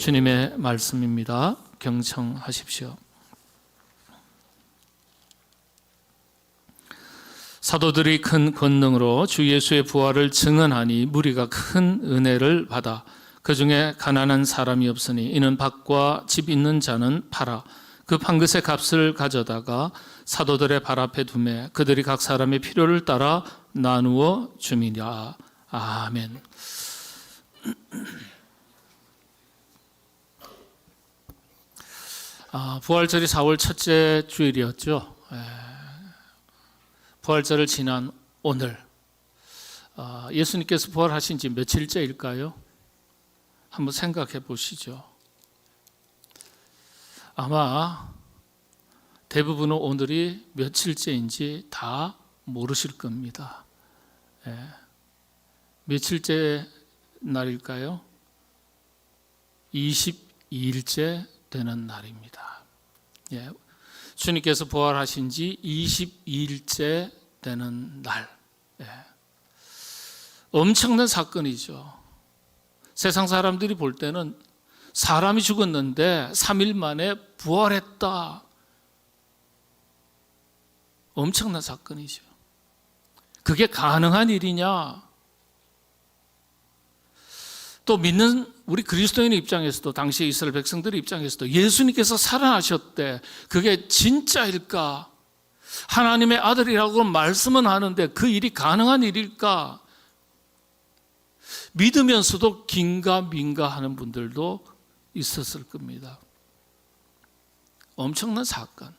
주님의 말씀입니다. 경청하십시오. 사도들이 큰 권능으로 주 예수의 부활을 증언하니 무리가 큰 은혜를 받아 그 중에 가난한 사람이 없으니 이는 밭과 집 있는 자는 팔아 그 판 것의 값을 가져다가 사도들의 발 앞에 두매 그들이 각 사람의 필요를 따라 나누어 주미라. 아멘. 부활절이 4월 첫째 주일이었죠. 부활절을 지난 오늘 예수님께서 부활하신 지 며칠째일까요? 한번 생각해 보시죠. 아마 대부분은 오늘이 며칠째인지 다 모르실 겁니다. 며칠째 날일까요? 22일째 되는 날입니다. 주님께서 부활하신 지 22일째 되는 날. 엄청난 사건이죠. 세상 사람들이 볼 때는 사람이 죽었는데 3일 만에 부활했다. 엄청난 사건이죠. 그게 가능한 일이냐? 또 믿는 우리 그리스도인의 입장에서도 당시 이스라엘 백성들의 입장에서도 예수님께서 살아나셨대. 그게 진짜일까? 하나님의 아들이라고 말씀은 하는데 그 일이 가능한 일일까? 믿으면서도 긴가민가 하는 분들도 있었을 겁니다. 엄청난 사건.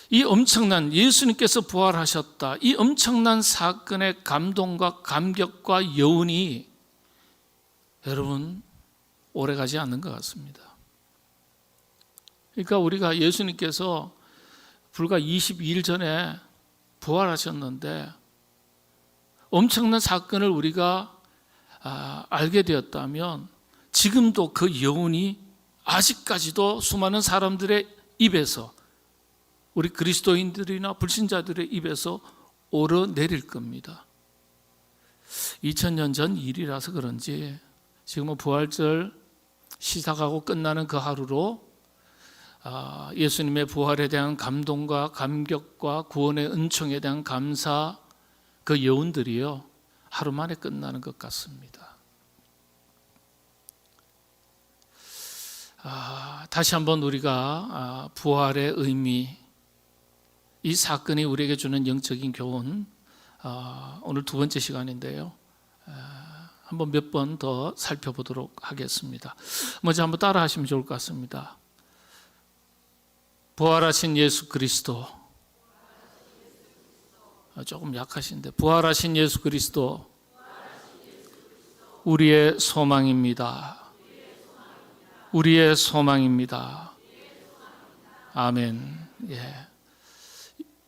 이 엄청난 예수님께서 부활하셨다. 이 엄청난 사건의 감동과 감격과 여운이 여러분 오래가지 않는 것 같습니다. 그러니까 우리가 예수님께서 불과 22일 전에 부활하셨는데 엄청난 사건을 우리가 알게 되었다면 지금도 그 여운이 아직까지도 수많은 사람들의 입에서 우리 그리스도인들이나 불신자들의 입에서 오르내릴 겁니다. 2000년 전 일이라서 그런지 지금은 부활절 시작하고 끝나는 그 하루로 예수님의 부활에 대한 감동과 감격과 구원의 은총에 대한 감사 그 여운들이요 하루 만에 끝나는 것 같습니다. 다시 한번 우리가 부활의 의미, 이 사건이 우리에게 주는 영적인 교훈, 오늘 두 번째 시간인데요. 한번 몇 번 더 살펴보도록 하겠습니다. 먼저 한번 따라 하시면 좋을 것 같습니다. 부활하신 예수 그리스도. 조금 약하신데 부활하신 예수 그리스도 우리의 소망입니다. 우리의 소망입니다. 아멘.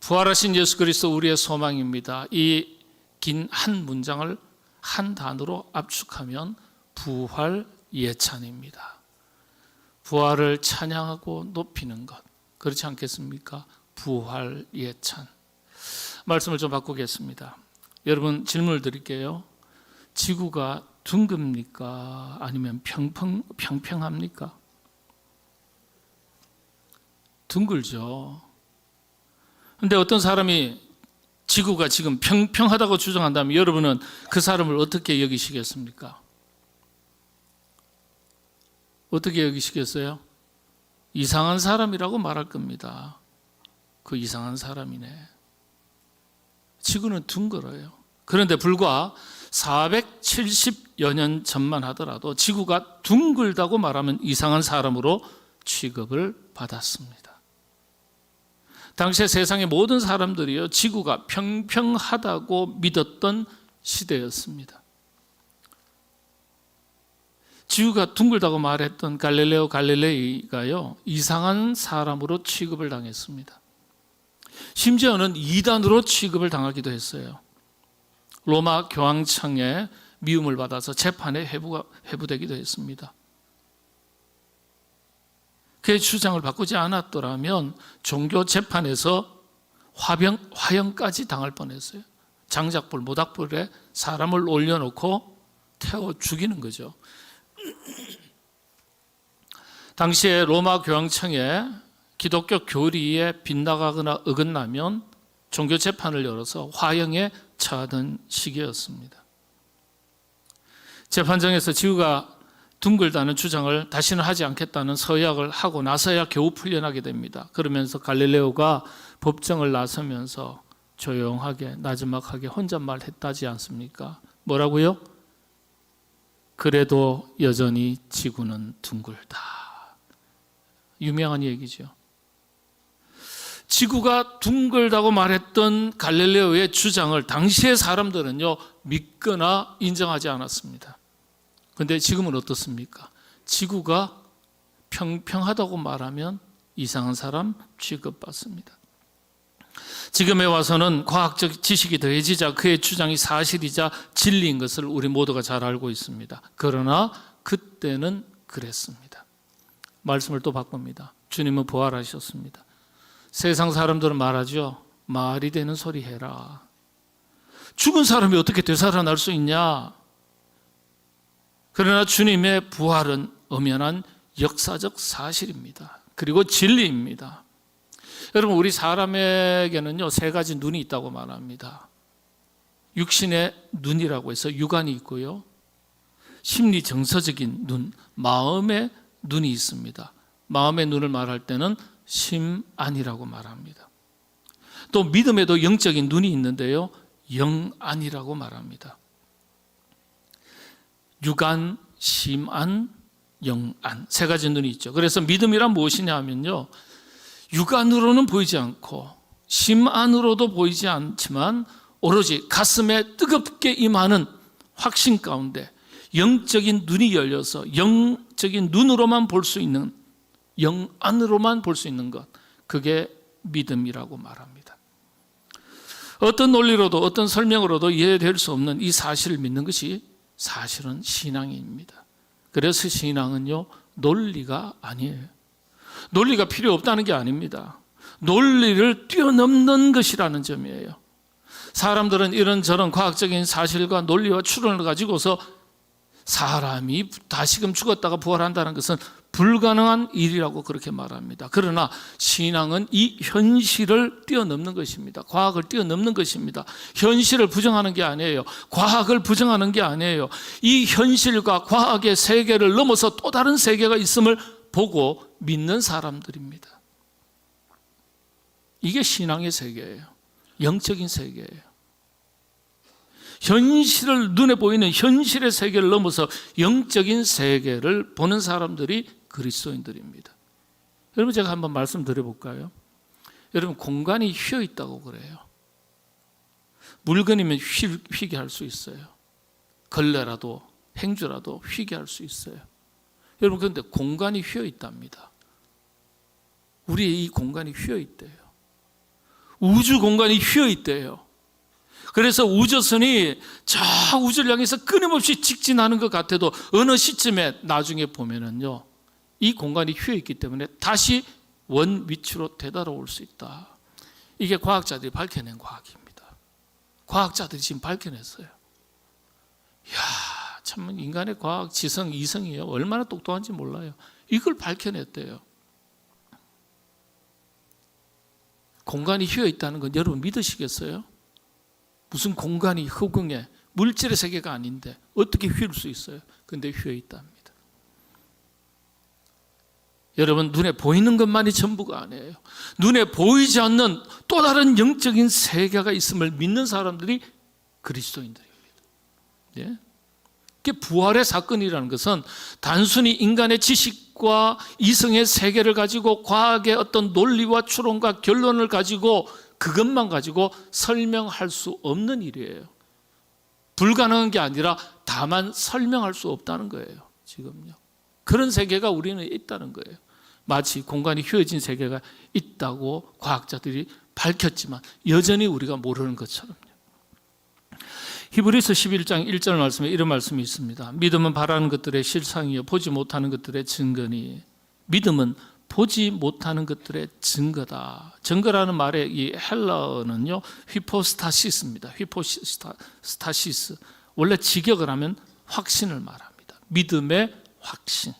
부활하신 예수 그리스도 우리의 소망입니다. 이 긴 한 문장을 한 단어로 압축하면 부활 예찬입니다. 부활을 찬양하고 높이는 것. 그렇지 않겠습니까? 부활 예찬. 말씀을 좀 바꾸겠습니다. 여러분 질문을 드릴게요. 지구가 둥급니까? 아니면 평평합니까? 둥글죠. 그런데 어떤 사람이 지구가 지금 평평하다고 주장한다면 여러분은 그 사람을 어떻게 여기시겠습니까? 어떻게 여기시겠어요? 이상한 사람이라고 말할 겁니다. 그 이상한 사람이네. 지구는 둥글어요. 그런데 불과 470여 년 전만 하더라도 지구가 둥글다고 말하면 이상한 사람으로 취급을 받았습니다. 당시에 세상의 모든 사람들이요 지구가 평평하다고 믿었던 시대였습니다. 지구가 둥글다고 말했던 갈릴레오 갈릴레이가요 이상한 사람으로 취급을 당했습니다. 심지어는 이단으로 취급을 당하기도 했어요. 로마 교황청의 미움을 받아서 재판에 회부되기도 했습니다. 그의 주장을 바꾸지 않았더라면 종교 재판에서 화형까지 당할 뻔했어요. 장작불, 모닥불에 사람을 올려놓고 태워 죽이는 거죠. 당시에 로마 교황청에 기독교 교리에 빗나가거나 어긋나면 종교 재판을 열어서 화형에 처하던 시기였습니다. 재판정에서 지구가 둥글다는 주장을 다시는 하지 않겠다는 서약을 하고 나서야 겨우 풀려나게 됩니다. 그러면서 갈릴레오가 법정을 나서면서 조용하게 나지막하게 혼잣말 했다지 않습니까? 뭐라고요? 그래도 여전히 지구는 둥글다. 유명한 얘기죠. 지구가 둥글다고 말했던 갈릴레오의 주장을 당시의 사람들은요, 믿거나 인정하지 않았습니다. 그런데 지금은 어떻습니까? 지구가 평평하다고 말하면 이상한 사람 취급받습니다. 지금에 와서는 과학적 지식이 더해지자 그의 주장이 사실이자 진리인 것을 우리 모두가 잘 알고 있습니다. 그러나 그때는 그랬습니다. 말씀을 또 바꿉니다. 주님은 부활하셨습니다. 세상 사람들은 말하죠. 말이 되는 소리 해라. 죽은 사람이 어떻게 되살아날 수 있냐? 그러나 주님의 부활은 엄연한 역사적 사실입니다. 그리고 진리입니다. 여러분, 우리 사람에게는요, 세 가지 눈이 있다고 말합니다. 육신의 눈이라고 해서 육안이 있고요, 심리 정서적인 눈, 마음의 눈이 있습니다. 마음의 눈을 말할 때는 심안이라고 말합니다. 또 믿음에도 영적인 눈이 있는데요, 영안이라고 말합니다. 육안, 심안, 영안, 세 가지 눈이 있죠. 그래서 믿음이란 무엇이냐 하면요, 육안으로는 보이지 않고 심안으로도 보이지 않지만 오로지 가슴에 뜨겁게 임하는 확신 가운데 영적인 눈이 열려서 영적인 눈으로만 볼 수 있는, 영안으로만 볼 수 있는 것, 그게 믿음이라고 말합니다. 어떤 논리로도 어떤 설명으로도 이해될 수 없는 이 사실을 믿는 것이 사실은 신앙입니다. 그래서 신앙은요, 논리가 아니에요. 논리가 필요 없다는 게 아닙니다. 논리를 뛰어넘는 것이라는 점이에요. 사람들은 이런저런 과학적인 사실과 논리와 추론을 가지고서 사람이 다시금 죽었다가 부활한다는 것은 불가능한 일이라고 그렇게 말합니다. 그러나 신앙은 이 현실을 뛰어넘는 것입니다. 과학을 뛰어넘는 것입니다. 현실을 부정하는 게 아니에요. 과학을 부정하는 게 아니에요. 이 현실과 과학의 세계를 넘어서 또 다른 세계가 있음을 보고 믿는 사람들입니다. 이게 신앙의 세계예요. 영적인 세계예요. 현실을, 눈에 보이는 현실의 세계를 넘어서 영적인 세계를 보는 사람들이 그리스도인들입니다. 여러분, 제가 한번 말씀드려볼까요? 여러분, 공간이 휘어 있다고 그래요. 물건이면 휘게 할 수 있어요. 걸레라도 행주라도 휘게 할 수 있어요. 여러분, 그런데 공간이 휘어 있답니다. 우리의 이 공간이 휘어 있대요. 우주 공간이 휘어 있대요. 그래서 우주선이 저 우주를 향해서 끊임없이 직진하는 것 같아도 어느 시점에 나중에 보면은요, 이 공간이 휘어 있기 때문에 다시 원 위치로 되돌아올 수 있다. 이게 과학자들이 밝혀낸 과학입니다. 과학자들이 지금 밝혀냈어요. 이야, 참 인간의 과학 지성 이성이요, 얼마나 똑똑한지 몰라요. 이걸 밝혀냈대요. 공간이 휘어 있다는 건 여러분 믿으시겠어요? 무슨 공간이 허공에 물질의 세계가 아닌데 어떻게 휘을 수 있어요? 근데 휘어 있답니다. 여러분, 눈에 보이는 것만이 전부가 아니에요. 눈에 보이지 않는 또 다른 영적인 세계가 있음을 믿는 사람들이 그리스도인들입니다. 예? 이게 부활의 사건이라는 것은 단순히 인간의 지식과 이성의 세계를 가지고 과학의 어떤 논리와 추론과 결론을 가지고 그것만 가지고 설명할 수 없는 일이에요. 불가능한 게 아니라 다만 설명할 수 없다는 거예요. 지금요. 그런 세계가 우리는 있다는 거예요. 마치 공간이 휘어진 세계가 있다고 과학자들이 밝혔지만 여전히 우리가 모르는 것처럼요. 히브리서 11장 1절 말씀에 이런 말씀이 있습니다. 믿음은 바라는 것들의 실상이요 보지 못하는 것들의 증거니. 믿음은 보지 못하는 것들의 증거다. 증거라는 말의 이 헬라어는요, 휘포스타시스입니다. 휘포스타시스. 원래 직역을 하면 확신을 말합니다. 믿음의 확신.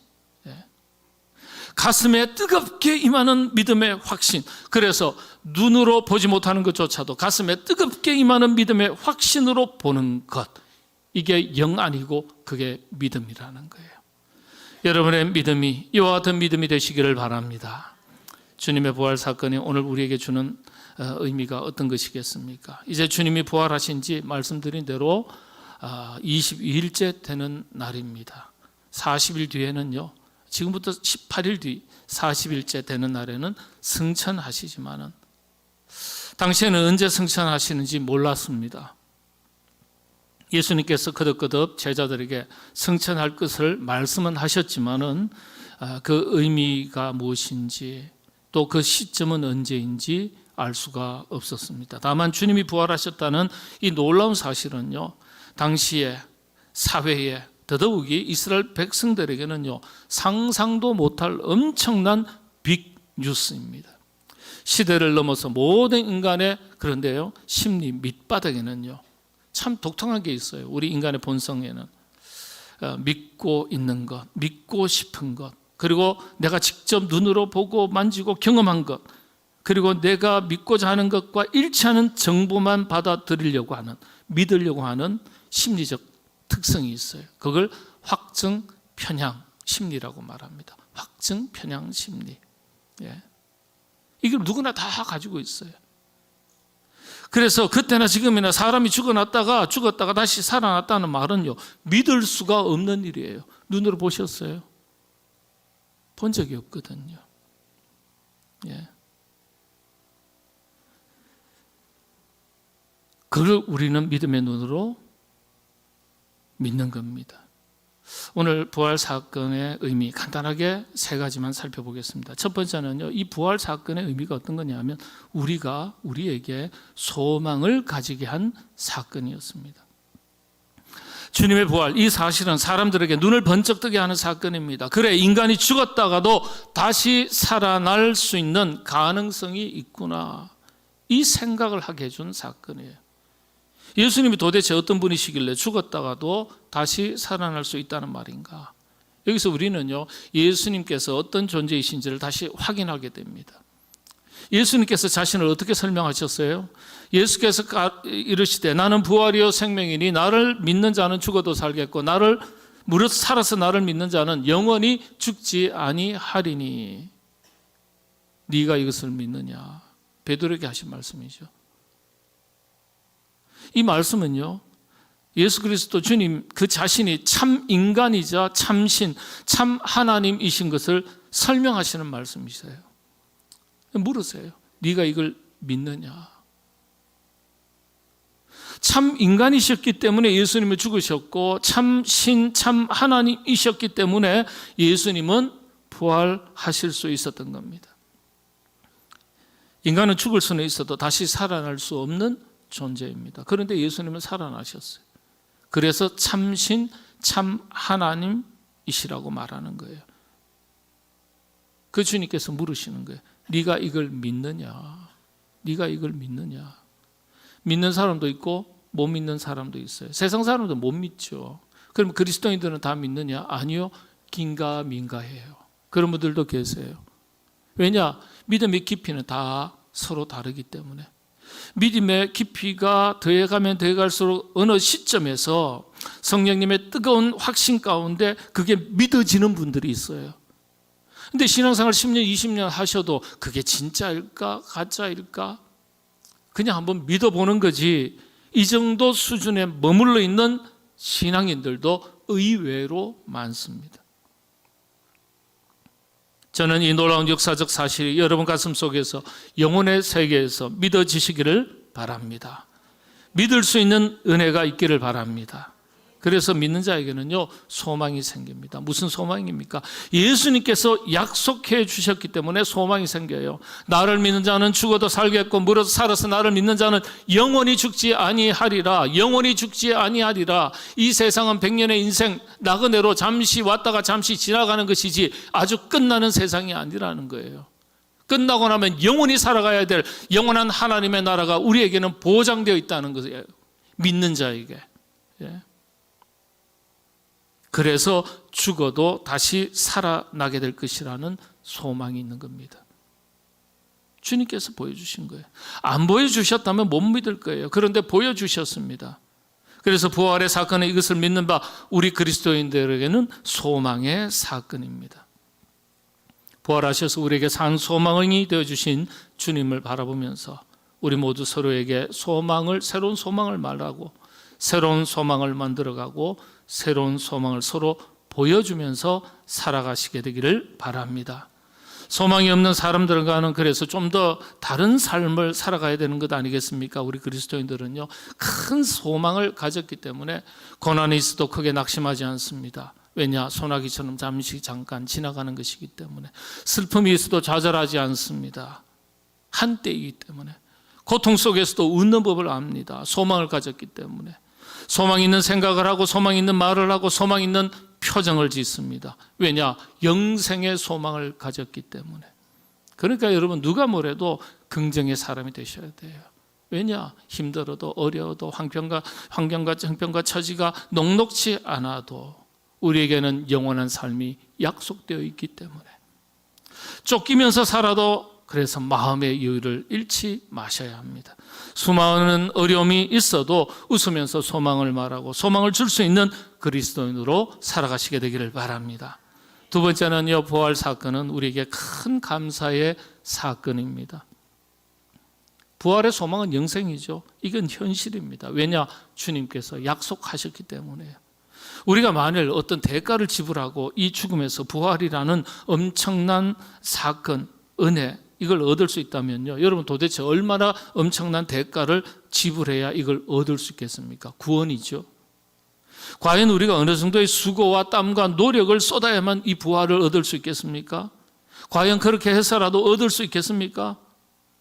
가슴에 뜨겁게 임하는 믿음의 확신. 그래서 눈으로 보지 못하는 것조차도 가슴에 뜨겁게 임하는 믿음의 확신으로 보는 것. 이게 영 아니고 그게 믿음이라는 거예요. 여러분의 믿음이 이와 같은 믿음이 되시기를 바랍니다. 주님의 부활 사건이 오늘 우리에게 주는 의미가 어떤 것이겠습니까? 이제 주님이 부활하신 지 말씀드린 대로 22일째 되는 날입니다. 40일 뒤에는요, 지금부터 18일 뒤 40일째 되는 날에는 승천하시지만은 당시에는 언제 승천하시는지 몰랐습니다. 예수님께서 거듭거듭 제자들에게 승천할 것을 말씀은 하셨지만은 그 의미가 무엇인지 또 그 시점은 언제인지 알 수가 없었습니다. 다만 주님이 부활하셨다는 이 놀라운 사실은요, 당시에 사회에 더더욱이 이스라엘 백성들에게는요, 상상도 못할 엄청난 빅 뉴스입니다. 시대를 넘어서 모든 인간의, 그런데요, 심리 밑바닥에는요, 참 독특한 게 있어요. 우리 인간의 본성에는 믿고 있는 것, 믿고 싶은 것, 그리고 내가 직접 눈으로 보고 만지고 경험한 것, 그리고 내가 믿고자 하는 것과 일치하는 정보만 받아들이려고 하는, 믿으려고 하는 심리적 특성이 있어요. 그걸 확증 편향 심리라고 말합니다. 확증 편향 심리. 이걸 누구나 다 가지고 있어요. 그래서 그때나 지금이나 사람이 죽었다가 다시 살아났다는 말은요, 믿을 수가 없는 일이에요. 눈으로 보셨어요? 본 적이 없거든요. 그걸 우리는 믿음의 눈으로 믿는 겁니다. 오늘 부활 사건의 의미 간단하게 세 가지만 살펴보겠습니다. 첫 번째는요, 이 부활 사건의 의미가 어떤 거냐면 우리에게 소망을 가지게 한 사건이었습니다. 주님의 부활, 이 사실은 사람들에게 눈을 번쩍 뜨게 하는 사건입니다. 그래, 인간이 죽었다가도 다시 살아날 수 있는 가능성이 있구나, 이 생각을 하게 해준 사건이에요. 예수님이 도대체 어떤 분이시길래 죽었다가도 다시 살아날 수 있다는 말인가? 여기서 우리는요, 예수님께서 어떤 존재이신지를 다시 확인하게 됩니다. 예수님께서 자신을 어떻게 설명하셨어요? 예수께서 이르시되 나는 부활이요 생명이니 나를 믿는 자는 죽어도 살겠고 나를 무릇 살아서 나를 믿는 자는 영원히 죽지 아니하리니 네가 이것을 믿느냐? 베드로에게 하신 말씀이죠. 이 말씀은요, 예수 그리스도 주님 그 자신이 참 인간이자 참신, 참 하나님이신 것을 설명하시는 말씀이세요. 물으세요. 네가 이걸 믿느냐? 참 인간이셨기 때문에 예수님은 죽으셨고 참 신, 참 하나님이셨기 때문에 예수님은 부활하실 수 있었던 겁니다. 인간은 죽을 수는 있어도 다시 살아날 수 없는 존재입니다. 그런데 예수님은 살아나셨어요. 그래서 참신, 참 하나님이시라고 말하는 거예요. 그 주님께서 물으시는 거예요. 네가 이걸 믿느냐? 네가 이걸 믿느냐? 믿는 사람도 있고 못 믿는 사람도 있어요. 세상 사람도 못 믿죠. 그럼 그리스도인들은 다 믿느냐? 아니요. 긴가민가해요. 그런 분들도 계세요. 왜냐? 믿음의 깊이는 다 서로 다르기 때문에. 믿음의 깊이가 더해가면 더해갈수록 어느 시점에서 성령님의 뜨거운 확신 가운데 그게 믿어지는 분들이 있어요. 근데 신앙생활 10년, 20년 하셔도 그게 진짜일까? 가짜일까? 그냥 한번 믿어보는 거지. 이 정도 수준에 머물러 있는 신앙인들도 의외로 많습니다. 저는 이 놀라운 역사적 사실이 여러분 가슴 속에서 영혼의 세계에서 믿어지시기를 바랍니다. 믿을 수 있는 은혜가 있기를 바랍니다. 그래서 믿는 자에게는요, 소망이 생깁니다. 무슨 소망입니까? 예수님께서 약속해 주셨기 때문에 소망이 생겨요. 나를 믿는 자는 죽어도 살겠고 무릇 살아서 나를 믿는 자는 영원히 죽지 아니하리라. 영원히 죽지 아니하리라. 이 세상은 100년의 인생 나그네로 잠시 왔다가 잠시 지나가는 것이지 아주 끝나는 세상이 아니라는 거예요. 끝나고 나면 영원히 살아가야 될 영원한 하나님의 나라가 우리에게는 보장되어 있다는 거예요. 믿는 자에게. 그래서 죽어도 다시 살아나게 될 것이라는 소망이 있는 겁니다. 주님께서 보여주신 거예요. 안 보여주셨다면 못 믿을 거예요. 그런데 보여주셨습니다. 그래서 부활의 사건은 이것을 믿는 바 우리 그리스도인들에게는 소망의 사건입니다. 부활하셔서 우리에게 산 소망이 되어주신 주님을 바라보면서 우리 모두 서로에게 새로운 소망을 말하고 새로운 소망을 만들어가고 새로운 소망을 서로 보여주면서 살아가시게 되기를 바랍니다. 소망이 없는 사람들과는 그래서 좀 더 다른 삶을 살아가야 되는 것 아니겠습니까? 우리 그리스도인들은요, 큰 소망을 가졌기 때문에 고난이 있어도 크게 낙심하지 않습니다. 왜냐? 소나기처럼 잠깐 지나가는 것이기 때문에. 슬픔이 있어도 좌절하지 않습니다. 한때이기 때문에. 고통 속에서도 웃는 법을 압니다. 소망을 가졌기 때문에. 소망 있는 생각을 하고 소망 있는 말을 하고 소망 있는 표정을 짓습니다. 왜냐? 영생의 소망을 가졌기 때문에. 그러니까 여러분, 누가 뭐래도 긍정의 사람이 되셔야 돼요. 왜냐? 힘들어도 어려워도 환경과 형편과 처지가 녹록치 않아도 우리에게는 영원한 삶이 약속되어 있기 때문에. 쫓기면서 살아도 그래서 마음의 여유를 잃지 마셔야 합니다. 수많은 어려움이 있어도 웃으면서 소망을 말하고 소망을 줄 수 있는 그리스도인으로 살아가시게 되기를 바랍니다. 두 번째는요, 부활 사건은 우리에게 큰 감사의 사건입니다. 부활의 소망은 영생이죠. 이건 현실입니다. 왜냐? 주님께서 약속하셨기 때문에요. 우리가 만일 어떤 대가를 지불하고 이 죽음에서 부활이라는 엄청난 사건, 은혜, 이걸 얻을 수 있다면요, 여러분 도대체 얼마나 엄청난 대가를 지불해야 이걸 얻을 수 있겠습니까? 구원이죠. 과연 우리가 어느 정도의 수고와 땀과 노력을 쏟아야만 이 부활을 얻을 수 있겠습니까? 과연 그렇게 해서라도 얻을 수 있겠습니까?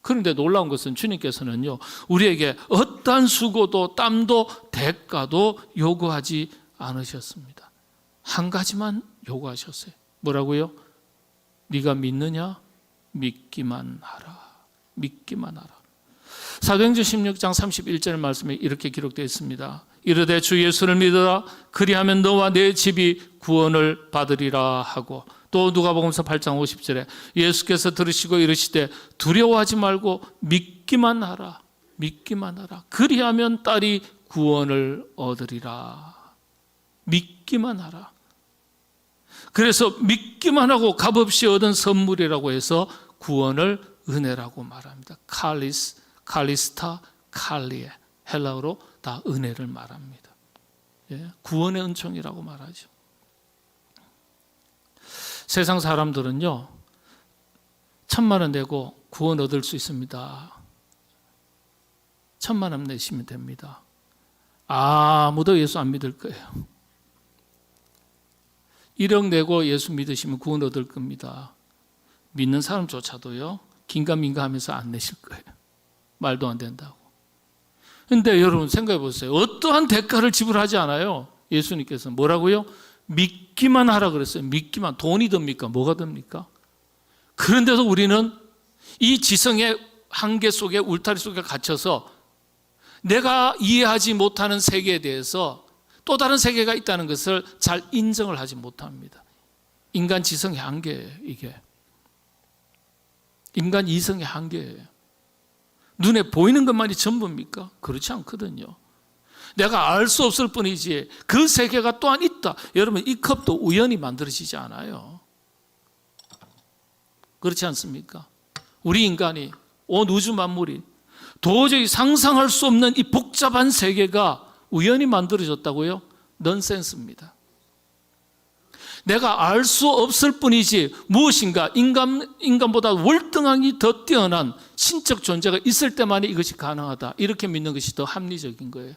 그런데 놀라운 것은 주님께서는요, 우리에게 어떠한 수고도 땀도 대가도 요구하지 않으셨습니다. 한 가지만 요구하셨어요. 뭐라고요? 네가 믿느냐? 믿기만 하라. 믿기만 하라. 사도행전 16장 31절 말씀에 이렇게 기록되어 있습니다. 이르되 주 예수를 믿으라. 그리하면 너와 내 집이 구원을 받으리라 하고, 또 누가복음서 8장 50절에 예수께서 들으시고 이르시되 두려워하지 말고 믿기만 하라. 믿기만 하라. 그리하면 딸이 구원을 얻으리라. 믿기만 하라. 그래서 믿기만 하고 값없이 얻은 선물이라고 해서 구원을 은혜라고 말합니다. 칼리스타, 칼리에, 헬라어로 다 은혜를 말합니다. 예, 구원의 은총이라고 말하죠. 세상 사람들은요, 1,000만 원 내고 구원 얻을 수 있습니다. 1,000만 원 내시면 됩니다. 아무도 예수 안 믿을 거예요. 1억 내고 예수 믿으시면 구원 얻을 겁니다. 믿는 사람조차도요, 긴가민가 하면서 안 내실 거예요. 말도 안 된다고. 그런데 여러분 생각해 보세요. 어떠한 대가를 지불하지 않아요. 예수님께서 뭐라고요? 믿기만 하라 그랬어요. 믿기만. 돈이 듭니까? 뭐가 듭니까? 그런데도 우리는 이 지성의 한계 속에, 울타리 속에 갇혀서 내가 이해하지 못하는 세계에 대해서 또 다른 세계가 있다는 것을 잘 인정을 하지 못합니다. 인간 지성의 한계예요, 이게. 인간 이성의 한계예요. 눈에 보이는 것만이 전부입니까? 그렇지 않거든요. 내가 알 수 없을 뿐이지 그 세계가 또한 있다. 여러분, 이 컵도 우연히 만들어지지 않아요. 그렇지 않습니까? 우리 인간이, 온 우주 만물이 도저히 상상할 수 없는 이 복잡한 세계가 우연히 만들어졌다고요? 넌센스입니다. 내가 알 수 없을 뿐이지 무엇인가 인간보다 월등하게 더 뛰어난 신적 존재가 있을 때만이 이것이 가능하다. 이렇게 믿는 것이 더 합리적인 거예요.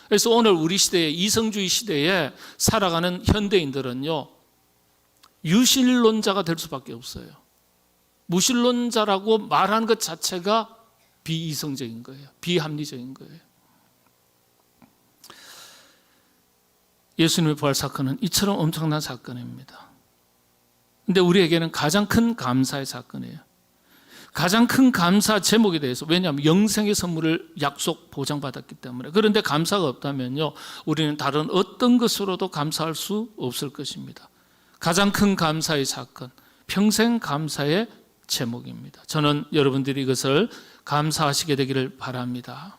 그래서 오늘 우리 시대에, 이성주의 시대에 살아가는 현대인들은요, 유실론자가 될 수밖에 없어요. 무실론자라고 말하는 것 자체가 비이성적인 거예요. 비합리적인 거예요. 예수님의 부활 사건은 이처럼 엄청난 사건입니다. 그런데 우리에게는 가장 큰 감사의 사건이에요. 가장 큰 감사 제목에 대해서, 왜냐하면 영생의 선물을 약속 보장받았기 때문에. 그런데 감사가 없다면요, 우리는 다른 어떤 것으로도 감사할 수 없을 것입니다. 가장 큰 감사의 사건, 평생 감사의 제목입니다. 저는 여러분들이 이것을 감사하시게 되기를 바랍니다.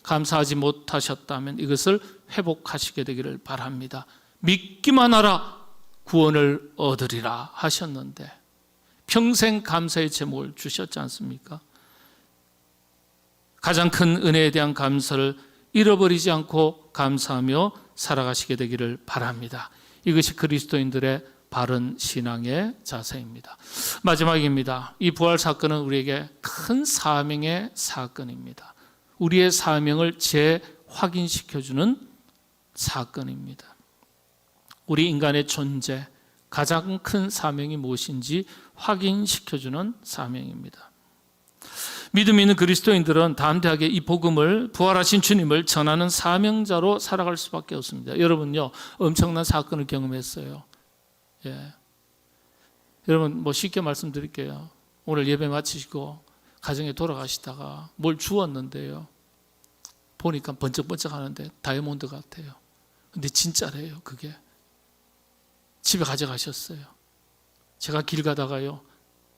감사하지 못하셨다면 이것을 회복하시게 되기를 바랍니다. 믿기만 하라 구원을 얻으리라 하셨는데 평생 감사의 제목을 주셨지 않습니까? 가장 큰 은혜에 대한 감사를 잃어버리지 않고 감사하며 살아가시게 되기를 바랍니다. 이것이 그리스도인들의 바른 신앙의 자세입니다. 마지막입니다. 이 부활 사건은 우리에게 큰 사명의 사건입니다. 우리의 사명을 재확인시켜주는 사건입니다. 우리 인간의 존재, 가장 큰 사명이 무엇인지 확인시켜주는 사명입니다. 믿음 있는 그리스도인들은 담대하게 이 복음을, 부활하신 주님을 전하는 사명자로 살아갈 수밖에 없습니다. 여러분요, 엄청난 사건을 경험했어요. 여러분, 쉽게 말씀드릴게요. 오늘 예배 마치시고 가정에 돌아가시다가 뭘 주웠는데요, 보니까 번쩍번쩍 하는데 다이아몬드 같아요. 근데 진짜래요. 그게 집에 가져가셨어요. 제가 길 가다가요,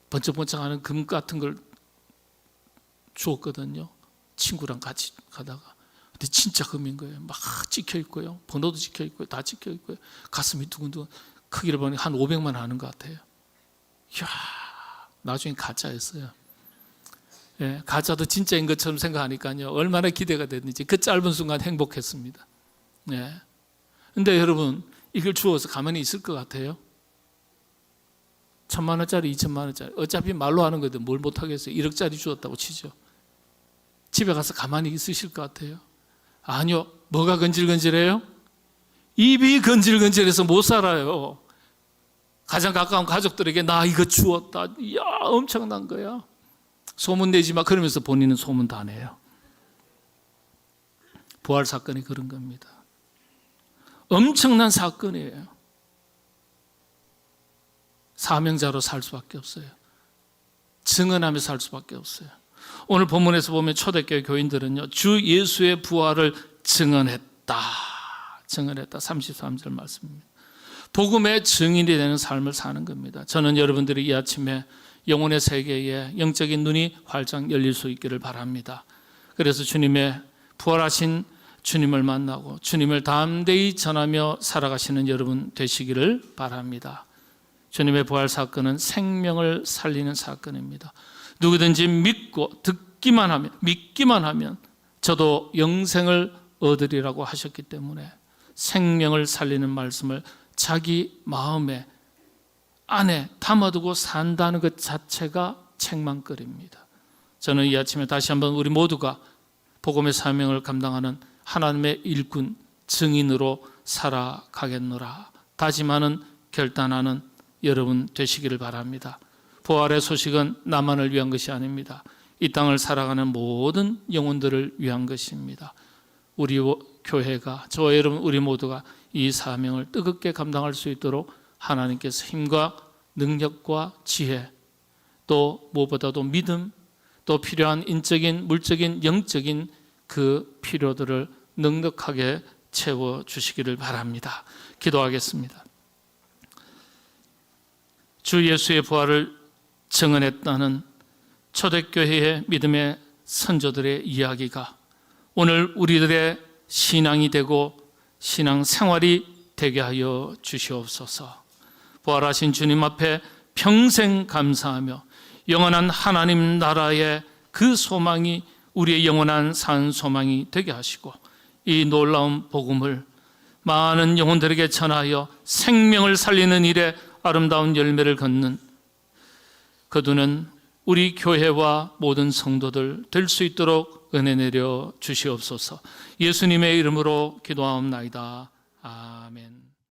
번쩍번쩍하는 금 같은 걸 주었거든요. 친구랑 같이 가다가. 근데 진짜 금인 거예요. 막 찍혀 있고요, 번호도 찍혀 있고요, 다 찍혀 있고요. 가슴이 두근두근. 크기를 보니 한 500만 하는 것 같아요. 이야, 나중에 가짜였어요. 가짜도 진짜인 것처럼 생각하니까요, 얼마나 기대가 됐는지 그 짧은 순간 행복했습니다. 근데 여러분, 이걸 주워서 가만히 있을 것 같아요? 1,000만 원짜리, 2,000만 원짜리, 어차피 말로 하는 건데 뭘 못하겠어요. 1억짜리 주었다고 치죠. 집에 가서 가만히 있으실 것 같아요? 아니요. 뭐가 건질건질해요? 입이 건질건질해서 못 살아요. 가장 가까운 가족들에게 나 이거 주었다, 이야, 엄청난 거야. 소문 내지 마. 그러면서 본인은 소문 다 내요. 부활 사건이 그런 겁니다. 엄청난 사건이에요. 사명자로 살 수밖에 없어요. 증언하며 살 수밖에 없어요. 오늘 본문에서 보면 초대교회 교인들은요, 주 예수의 부활을 증언했다. 33절 말씀입니다. 복음의 증인이 되는 삶을 사는 겁니다. 저는 여러분들이 이 아침에 영혼의 세계에 영적인 눈이 활짝 열릴 수 있기를 바랍니다. 그래서 주님의 부활하신 주님을 만나고 주님을 담대히 전하며 살아가시는 여러분 되시기를 바랍니다. 주님의 부활 사건은 생명을 살리는 사건입니다. 누구든지 믿고 믿기만 하면 저도 영생을 얻으리라고 하셨기 때문에 생명을 살리는 말씀을 자기 마음에 안에 담아두고 산다는 것 자체가 책망거리입니다. 저는 이 아침에 다시 한번 우리 모두가 복음의 사명을 감당하는 하나님의 일꾼, 증인으로 살아가겠노라 다짐하는, 결단하는 여러분 되시기를 바랍니다. 부활의 소식은 나만을 위한 것이 아닙니다. 이 땅을 살아가는 모든 영혼들을 위한 것입니다. 우리 교회가, 저와 여러분 우리 모두가 이 사명을 뜨겁게 감당할 수 있도록 하나님께서 힘과 능력과 지혜, 또 무엇보다도 믿음, 또 필요한 인적인, 물적인, 영적인 그 필요들을 넉넉하게 채워주시기를 바랍니다. 기도하겠습니다. 주 예수의 부활을 증언했다는 초대교회의 믿음의 선조들의 이야기가 오늘 우리들의 신앙이 되고 신앙 생활이 되게 하여 주시옵소서. 부활하신 주님 앞에 평생 감사하며 영원한 하나님 나라의 그 소망이 우리의 영원한 산 소망이 되게 하시고, 이 놀라운 복음을 많은 영혼들에게 전하여 생명을 살리는 일에 아름다운 열매를 걷는 거두는 우리 교회와 모든 성도들 될 수 있도록 은혜 내려 주시옵소서. 예수님의 이름으로 기도하옵나이다. 아멘.